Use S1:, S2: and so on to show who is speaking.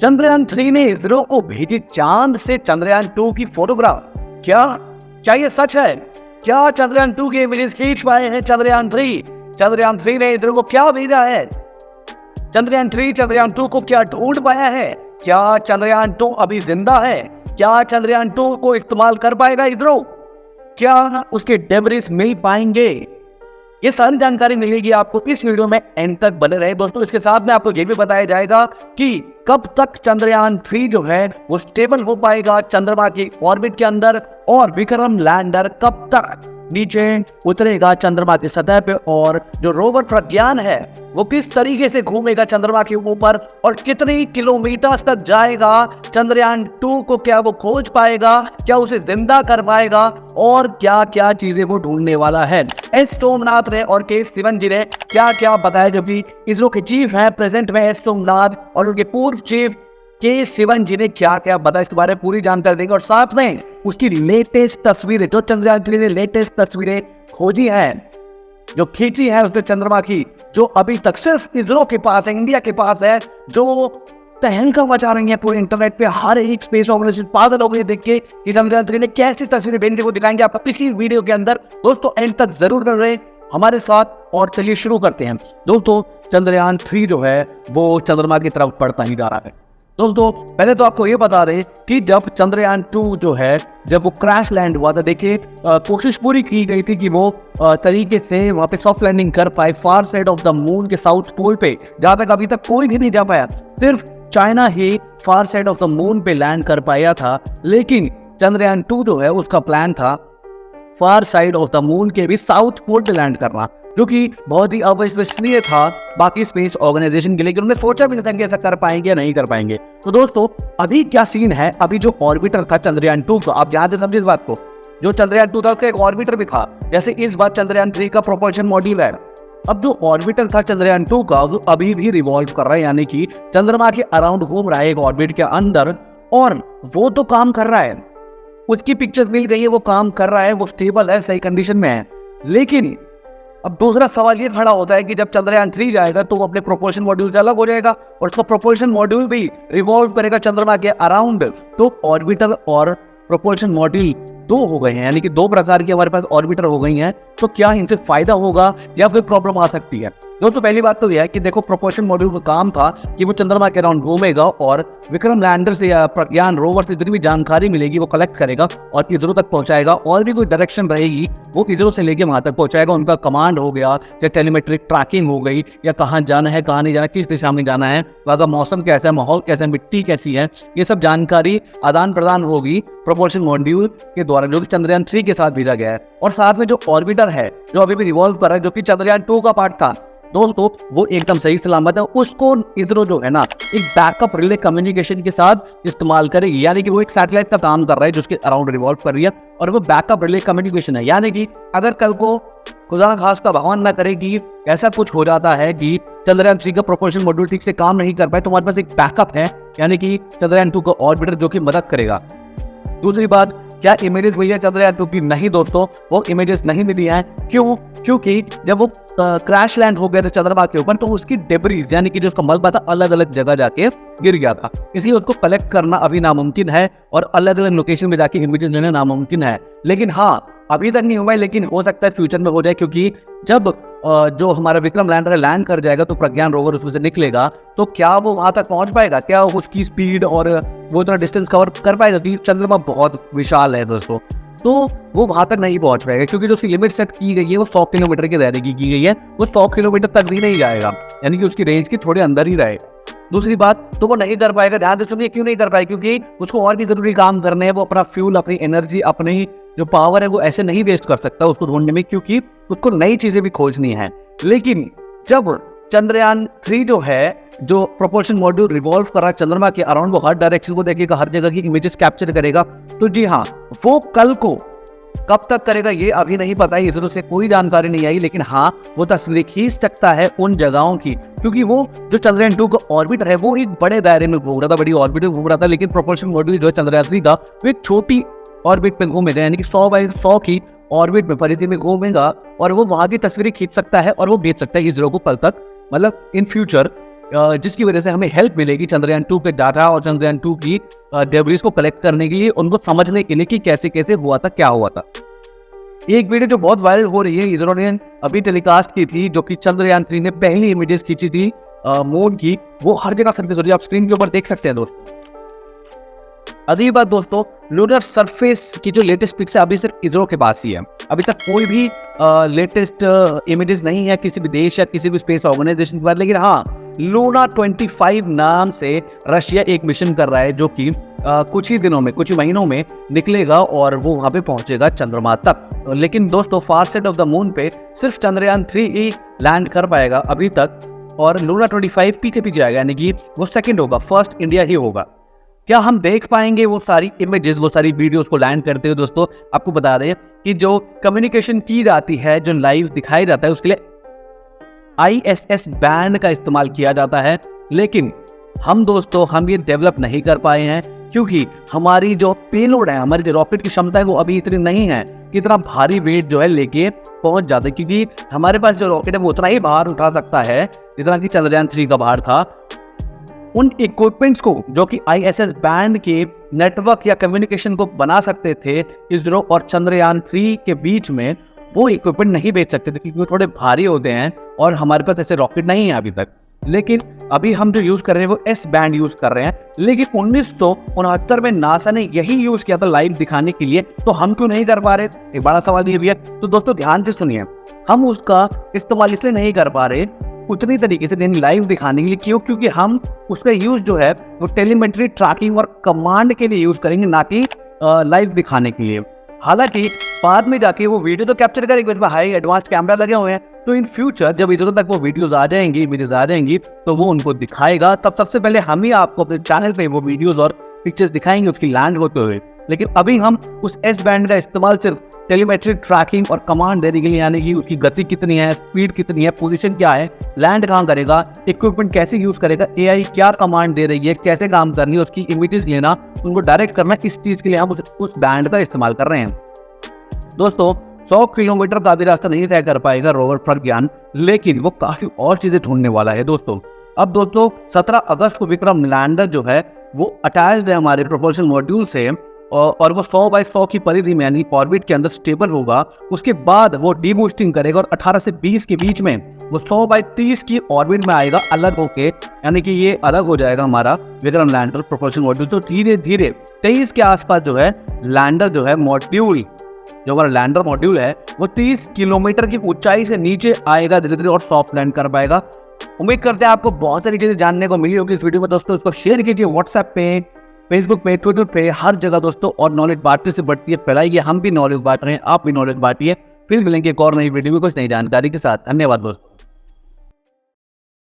S1: चंद्रयान 3 ने इसरो को भेजी चांद से चंद्रयान 2 की फोटोग्राफ। क्या क्या ये सच है? क्या चंद्रयान 2 के इमेजेस खींच पाए हैं चंद्रयान 3? चंद्रयान 3 ने इसरो को क्या भेजा है? चंद्रयान 3 चंद्रयान 2 को क्या ढूंढ पाया है? क्या चंद्रयान 2 अभी जिंदा है? क्या चंद्रयान 2 को इस्तेमाल कर पाएगा इसरो? क्या उसके डेब्रिस मिल पाएंगे? ये सारी जानकारी मिलेगी आपको इस वीडियो में, एंड तक बने रहे दोस्तों। इसके साथ में आपको ये भी बताया जाएगा कि कब तक चंद्रयान 3 जो है वो स्टेबल हो पाएगा चंद्रमा की ऑर्बिट के अंदर, और विक्रम लैंडर कब तक नीचे उतरेगा चंद्रमा की सतह पे, और जो रोवर प्रज्ञान है वो किस तरीके से घूमेगा चंद्रमा के ऊपर और कितने किलोमीटर तक जाएगा। चंद्रयान 2 को क्या वो खोज पाएगा, क्या उसे जिंदा कर पाएगा, और क्या क्या चीजें वो ढूंढने वाला है। एस सोमनाथ ने और के सिवन जी ने क्या क्या बताया, जो कि इसरो के चीफ है प्रेजेंट में एस सोमनाथ, और उनके पूर्व चीफ के सिवन जी ने क्या क्या बताया, इसके बारे में पूरी जानकारी देंगे। और साथ में उसकी लेटेस्ट तस्वीरें, जो चंद्रयान 3 ने लेटेस्ट तस्वीरें खोजी हैं, जो खींची है उसने चंद्रमा की, जो अभी तक सिर्फ इसरो के पास है, इंडिया के पास है, जो तहलका मचा रही है पूरे इंटरनेट पे। हर एक स्पेस ऑर्गेनाइजेशन पागल हो गई देख के कि चंद्रयान 3 ने कैसी तस्वीरें भेजी, वो दिखाएंगे आपको इसी वीडियो के अंदर। दोस्तों एंड तक जरूर कर रहे हमारे साथ, और चलिए शुरू करते हैं। दोस्तों चंद्रयान 3 जो है वो चंद्रमा की तरफ बढ़ता ही जा रहा है। दोस्तों पहले तो आपको ये बता रहे कि जब चंद्रयान 2 जो है जब वो क्रैश लैंड हुआ था, देखिए कोशिश पूरी की गई थी कि वो तरीके से वहां पे सॉफ्ट लैंडिंग कर पाए फार साइड ऑफ द मून के साउथ पोल पे, जहां तक अभी तक कोई भी नहीं जा पाया। सिर्फ China he far side of the moon पे लैंड कर पाया था। लेकिन चंद्रयान 2 जो है उसका प्लान था फार साइड ऑफ द मून के भी साउथ पोल पे लैंड करना, जो कि बहुत ही अविश्वसनीय था बाकी स्पेस ऑर्गेनाइजेशन के लिए, उन्होंने सोचा भी नहीं था कि ऐसा कर पाएंगे या नहीं कर पाएंगे। तो दोस्तों अभी क्या सीन है, अभी जो ऑर्बिटर था चंद्रयान 2 का, आप ध्यान से समझिए इस बात को, जो चंद्रयान 2 था उसका एक ऑर्बिटर भी था, जैसे इस बार चंद्रयान 3 का प्रोपल्शन मॉड्यूल है। अब जो ऑर्बिटर था चंद्रयान 2 का वो अभी भी रिवॉल्व कर रहा है, यानी कि चंद्रमा के अराउंड घूम रहा है एक ऑर्बिट के अंदर, और वो तो काम कर रहा है, उसकी पिक्चर्स मिल गई है, वो काम कर रहा है, वो स्टेबल है, सही कंडीशन में है। लेकिन अब दूसरा सवाल ये खड़ा होता है कि जब चंद्रयान 3 जाएगा तो वो अपने प्रोपल्शन मॉड्यूल से अलग हो जाएगा, और उसका प्रोपल्शन मॉड्यूल भी रिवॉल्व करेगा चंद्रमा के अराउंड। तो ऑर्बिटर और प्रोपल्शन मॉड्यूल दो हो गए हैं, यानी कि दो प्रकार की हमारे पास ऑर्बिटर हो गई हैं। तो क्या इनसे फायदा होगा या फिर प्रॉब्लम आ सकती है? दोस्तों पहली बात तो यह है कि देखो, प्रोपल्शन मॉड्यूल का काम था कि वो चंद्रमा के अराउंड घूमेगा और विक्रम लैंडर से या प्रज्ञान रोवर से जितनी भी जानकारी मिलेगी वो कलेक्ट करेगा और इसरो तक पहुंचाएगा, और भी कोई डायरेक्शन रहेगी वो इसरो से लेके वहां तक पहुंचाएगा। उनका कमांड हो गया, चाहे टेलीमेट्रिक ट्रैकिंग हो गई, या कहाँ जाना है कहाँ नहीं जाना, किस दिशा में जाना है, वहाँ का मौसम कैसा है, माहौल कैसा है, मिट्टी कैसी है, ये सब जानकारी आदान प्रदान होगी प्रोपल्शन मॉड्यूल के द्वारा, जो कि चंद्रयान 3 के साथ भेजा गया है। और साथ में जो ऑर्बिटर है जो अभी भी रिवॉल्व कर रहा है, जो कि चंद्रयान 2 का पार्ट था, दोस्तों वो एकदम सही सलामत है। उसको इसरो जो है ना एक बैकअप रिले कम्युनिकेशन के साथ इस्तेमाल करेगी, यानी कि वो एक सैटेलाइट का काम कर रहा है जिसके अराउंड रिवॉल्व कर रही है, और वो बैकअप रिले कम्युनिकेशन है। यानी कि अगर कल को खुदा खास का भगवान ना करे कि ऐसा कुछ हो जाता है कि चंद्रयान 3 का प्रोपल्शन मॉड्यूल ठीक से काम नहीं कर पाए, तो हमारे पास एक बैकअप है, यानी कि चंद्रयान 2 का ऑर्बिटर जो कि मदद करेगा। दूसरी बात, क्या इमेजेस मिली है चंद्रयान 2 की? नहीं दोस्तों, वो इमेजेस नहीं मिली हैं। क्यों? क्योंकि जब वो क्रैश लैंड हो गया था चंद्रमा के ऊपर, तो उसकी डेब्रीज यानी कि जो उसका मलबा था अलग अलग जगह जाके गिर गया था, इसलिए उसको कलेक्ट करना अभी नामुमकिन है, और अलग अलग लोकेशन में जाके इमेजेस लेना नामुमकिन है। लेकिन हाँ, अभी तक नहीं हुआ है, लेकिन हो सकता है फ्यूचर में हो जाए, क्योंकि जब जो हमारा विक्रम लैंडर लैंड कर जाएगा तो प्रज्ञान रोवर उसमें से निकलेगा, तो क्या वो वहां तक पहुंच पाएगा, क्या उसकी स्पीड और वो इतना डिस्टेंस कवर कर पाएगा? क्योंकि चंद्रमा बहुत विशाल है दोस्तों, तो वो वहां तक नहीं पहुंच पाएगा, क्योंकि जो उसकी लिमिट सेट की गई है वो 100 किलोमीटर के दायरे की गई है, वो 100 किलोमीटर तक भी नहीं जाएगा, यानी कि उसकी रेंज के थोड़े अंदर ही रहे। दूसरी बात, तो वो नहीं कर पाएगा, ध्यान से सुनिए क्यों नहीं कर पाएगा, क्योंकि उसको और भी जरूरी काम करने हैं। वो अपना फ्यूल, अपनी एनर्जी, अपनी जो पावर है वो ऐसे नहीं वेस्ट कर सकता उसको ढूंढने में, क्योंकि उसको नई चीजें भी खोजनी है। लेकिन जब चंद्रयान 3 जो है, जो प्रोपल्शन मॉड्यूल रिवॉल्व कर रहा है चंद्रमा के अराउंड, वो हर डायरेक्शन को देखेगा, हर जगह की इमेजेस कैप्चर करेगा, तो जी हाँ, वो कल को कब तक करेगा ये अभी नहीं पता है, इसरो से कोई जानकारी नहीं आई। लेकिन हाँ, वो तस्वीरें खींच सकता है उन जगहों की, क्योंकि वो जो चंद्रयान 2 का ऑर्बिटर है वो एक बड़े दायरे में घूम रहा था, बड़ी ऑर्बिट में घूम रहा था, लेकिन प्रोपल्शन मॉड्यूल जो है चंद्रयान 3 का वो एक छोटी ऑर्बिट में घूमेगा, यानी कि 100 बाई 100 की ऑर्बिट में, परिधि में घूमेगा, और वो वहां की तस्वीरें खींच सकता है और वो भेज सकता है इसरो को कल तक, मतलब इन फ्यूचर जिसकी वजह से हमें हेल्प मिलेगी चंद्रयान 2 के डाटा और चंद्रयान 2 की डेब्रिस को कलेक्ट करने के लिए, उनको समझने के लिए कि कैसे कैसे हुआ था, क्या हुआ था। एक वीडियो जो बहुत वायरल हो रही है, इसरो ने अभी टेलीकास्ट की थी, जो कि चंद्रयान 3 ने पहली इमेजेस खींची थी मून की, वो हर जगह सर्फेस हो रही है, आप स्क्रीन के ऊपर देख सकते हैं दोस्तों। अगली बात दोस्तों, लूनर सरफेस की जो लेटेस्ट पिक्स है अभी सिर्फ इसरो के पास ही है। अभी तक कोई भी लेटेस्ट इमेजेस नहीं है किसी भी देश या किसी भी स्पेस ऑर्गेनाइजेशन के पास, लेकिन हाँ, लूना 25 नाम से रशिया एक मिशन कर रहा है, जो कि कुछ ही दिनों में, कुछ ही महीनों में निकलेगा और वो वहां पे पहुंचेगा चंद्रमा तक। लेकिन दोस्तों, फार साइड ऑफ द मून पे सिर्फ चंद्रयान 3 ही लैंड कर पाएगा अभी तक, और लूना 25 पीछे पीछे जाएगा, यानी कि वो सेकंड होगा, फर्स्ट इंडिया ही होगा। क्या हम देख पाएंगे वो सारी इमेजेस, वो सारी वीडियोस को लैंड करते हुए? दोस्तों, आपको बता दें कि जो कम्युनिकेशन की जाती है, जो लाइव दिखाई जाता है, उसके लिए ISS बैंड का इस्तेमाल किया जाता है। लेकिन हम दोस्तों, हम ये डेवलप नहीं कर पाए हैं, क्योंकि हमारी जो पेलोड है, हमारी जो रॉकेट की क्षमता है, वो अभी इतनी नहीं है कि इतना भारी वेट जो है लेके पहुंच जाते, क्योंकि हमारे पास जो रॉकेट है वो उतना ही भार उठा सकता है जितना कि चंद्रयान 3 का भार था। उन इक्विपमेंट्स को जो कि ISS बैंड के नेटवर्क या कम्युनिकेशन को बना सकते थे इसरो और चंद्रयान 3 के बीच में, वो इक्विपमेंट नहीं बेच सकते थे, क्योंकि वो थोड़े भारी होते हैं और हमारे पास ऐसे रॉकेट नहीं है अभी तक। लेकिन अभी हम जो यूज कर रहे हैं वो S बैंड यूज कर रहे हैं, लेकिन 1969 में नासा ने यही यूज किया था लाइव दिखाने के लिए, तो हम क्यों नहीं कर पा रहे? एक बड़ा सवाल ये भी है। तो दोस्तों, ध्यान से सुनिए, हम उसका इस्तेमाल इसलिए नहीं कर पा रहे उतनी तरीके से लाइव दिखाने के लिए। क्यों? क्योंकि हम उसका यूज जो है वो टेलीमेट्री ट्रैकिंग और कमांड के लिए यूज करेंगे, ना कि लाइव दिखाने के लिए। हालांकि बाद में जाके वो वीडियो तो कैप्चर करेंगे, उसमें हाई एडवांस कैमरा लगे हुए हैं, तो इन फ्यूचर जब इसरो तक वो वीडियोस आ जाएंगी, इमेजेस आ जाएंगी, तो वो उनको दिखाएगा। तब सबसे पहले हम ही आपको अपने चैनल पे वो वीडियोस और पिक्चर्स दिखाएंगे उसकी लैंड होते हुए। लेकिन अभी हम उस S बैंड का इस्तेमाल सिर्फ टेलीमेट्री ट्रैकिंग और कमांड देने के लिए, यानी कि उसकी गति कितनी है, स्पीड कितनी है, पोजीशन क्या है, लैंड कहाँ करेगा, इक्विपमेंट कैसे यूज करेगा, AI क्या कमांड दे रही है, कैसे काम करनी है, उसकी इमेजेस लेना, उनको डायरेक्ट करना, इस चीज के लिए हम उस बैंड का इस्तेमाल कर रहे हैं। दोस्तों, 100 किलोमीटर का आधी रास्ता नहीं तय कर पाएगा रोवर प्रज्ञान, लेकिन वो काफी और चीजें ढूंढने वाला है दोस्तों। अब दोस्तों, 17 अगस्त को विक्रम लैंडर जो है वो अटैच्ड है हमारे प्रोपल्शन मॉड्यूल से, और वो 100 बाई 100 की परिधि में, यानी ऑर्बिट के अंदर स्टेबल होगा। उसके बाद वो डीबूस्टिंग करेगा और 18 से 20 के बीच में वो 100 बाई 30 की ऑर्बिट में आएगा अलग होके, यानी कि ये अलग हो जाएगा हमारा विक्रम लैंडर प्रोपल्शन मॉड्यूल। तो धीरे धीरे 23 के आसपास जो है लैंडर जो है मॉड्यूल, जो हमारा लैंडर मॉड्यूल है, वो 30 किलोमीटर की ऊंचाई से नीचे आएगा धीरे धीरे और सॉफ्ट लैंड कर पाएगा। उम्मीद करते हैं आपको बहुत सारी चीजें जानने को मिली होगी इस वीडियो में दोस्तों। इसको शेयर कीजिए व्हाट्सएप पे, फेसबुक पे, ट्विटर पे, हर जगह दोस्तों। और नॉलेज बांटने से बढ़ती है, फैलाइए। हम भी नॉलेज बांट रहे हैं, आप भी नॉलेज बांटिए। फिर मिलेंगे एक और नई वीडियो में कुछ नई जानकारी के साथ। धन्यवाद दोस्तों।